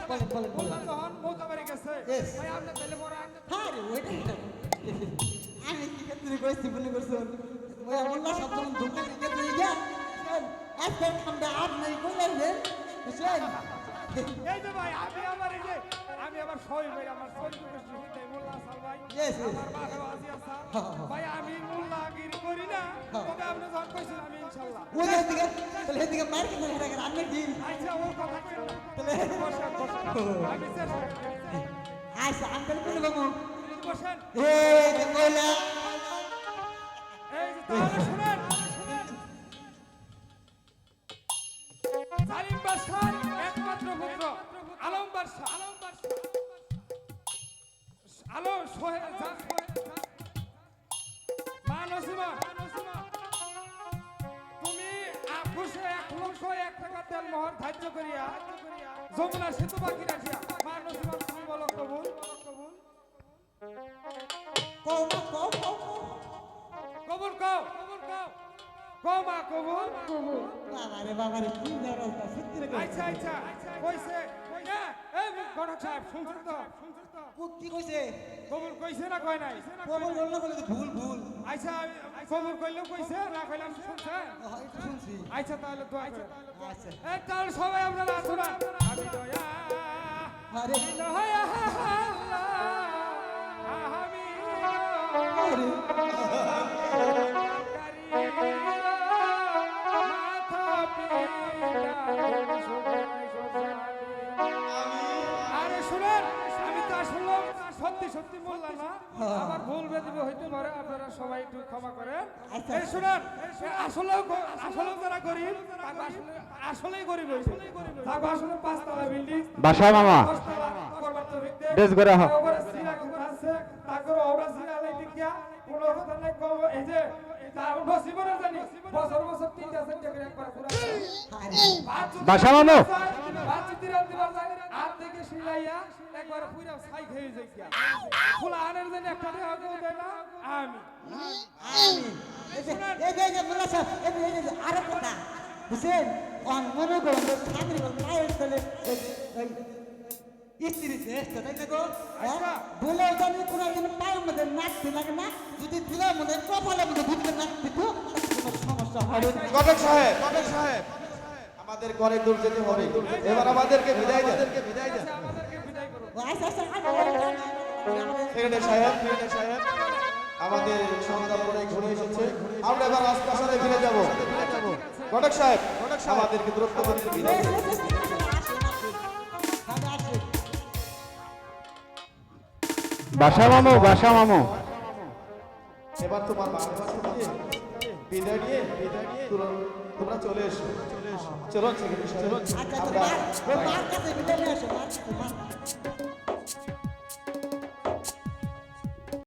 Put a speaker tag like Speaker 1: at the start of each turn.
Speaker 1: বলেন
Speaker 2: যখন মোতাবাড়ি গেছে ভাই আপনি তাহলে বড়
Speaker 1: আরে ওইটাই আমি কি ক্ষেত্রে কইছি মনে করছো ওই মোল্লা সব যখন ঢুকে গেছে ইয়া আজকে খামটা আর নাই কইলেন বুঝছেন
Speaker 2: এই যে ভাই আমি আবার সই ভাই আমার সৈয়দপুরের শহীদ মোল্লা সাল ভাই আমার বাবা আজি আছে ভাই আমি মোল্লাগিরি করি না তবে আপনি যখন কইছেন আমি ইনশাআল্লাহ
Speaker 1: ওই দিকে তাহলে এদিকে মার কেন হেরা করে আমি দিন
Speaker 2: আচ্ছা ও কথা কই না
Speaker 1: তাহলে
Speaker 2: আমি স্যার
Speaker 1: আচ্ছা আঙ্কেল কোন বাবু
Speaker 2: বসেন
Speaker 1: এই যে মোল্লা
Speaker 2: এই যে তাহলে শুনেন জালিম বাদশার একমাত্র পুত্র আলম বাদশা আলম সোহেল মানসিমা তুমি খুশি 1,01,000 টাকা তেল মোহর ধার্য করিয়া যমুনা সেতু বাকি রাখিয়া মানসিমা তুমি বলো কবুল কবুল কও মা কবুল
Speaker 1: বাবারে কি দরজা সত্যি রে
Speaker 2: আচ্ছা কইছে না এই গণক সাহেব শুনছেন তো
Speaker 1: কি কইছে
Speaker 2: কবুল কইছে না কয় নাই
Speaker 1: কবুল বললো বলে তো ভুল
Speaker 2: আচ্ছা কবুল কইলেও কইছে না কইলাম শুনছেন
Speaker 1: একটু শুনছি
Speaker 2: আচ্ছা তাহলে দোয়া করেন
Speaker 1: আচ্ছা
Speaker 2: এই তাহলে সবাই আপনারা আসুন আমি দয়া
Speaker 1: আরে
Speaker 2: দয়া আমি
Speaker 1: আরে
Speaker 2: আরে শুনেন আমি তো আসলে সত্যি বললাম না আমার ভুল বেদিব হইতে পারে আপনারা সবাই একটু ক্ষমা করেন এই শুনেন আসলে যারা গরিব আসলেই গরিব হইছে তাকে আসলে 5 তলা বিল্ডিং
Speaker 3: বাসা মামা বেশ করে হ
Speaker 2: তাকে ওরা সিনালে দিকিয়া কোন কথা নাই কম এই যে তার নসিবরে জানি বছর 3-4 টাকা একবার পুরা
Speaker 3: বাসা মামা
Speaker 2: আর থেকে শিলাইয়া একবার পুরা ছাই খেয়ে যাই খোলা আনের জন্য একটা দেওয়া দেয় না আমি
Speaker 1: এই যে মোল্লা সাহেব এই যে আরে কথা বুঝছেন অন মনে করুন থাকরি বল পায়ের তলে স্ত্রী দেশটা তাই না গো বলে জানি কোনো একদিন পায়ের মধ্যে নাচতে লাগে না যদি দিলের মধ্যে কপালের মধ্যে ঢুকতে নাচতে তো কোনো সমস্যা হবে
Speaker 4: কটক সাহেব আমাদের ঘরে দূর যেতে হবে এবার আমাদেরকে বিদায় দেন
Speaker 2: আমাদেরকে বিদায় করো
Speaker 1: আচ্ছা
Speaker 4: সেক্রেটারি সাহেব আমাদের সন্ধ্যা পরে ঘুরে এসেছে আমরা এবার রাজপ্রাসাদে ফিরে যাব কটক সাহেব আমাদেরকে দূরত্ব করতে বিদায় দেন
Speaker 3: বাসা মামু
Speaker 4: এবার তোমার বিদায় নিয়ে তোমরা চলে এসো চলো সেক্রেটারি সাহেব
Speaker 1: আচ্ছা মার কাছে বিদায় নিয়ে আসো মার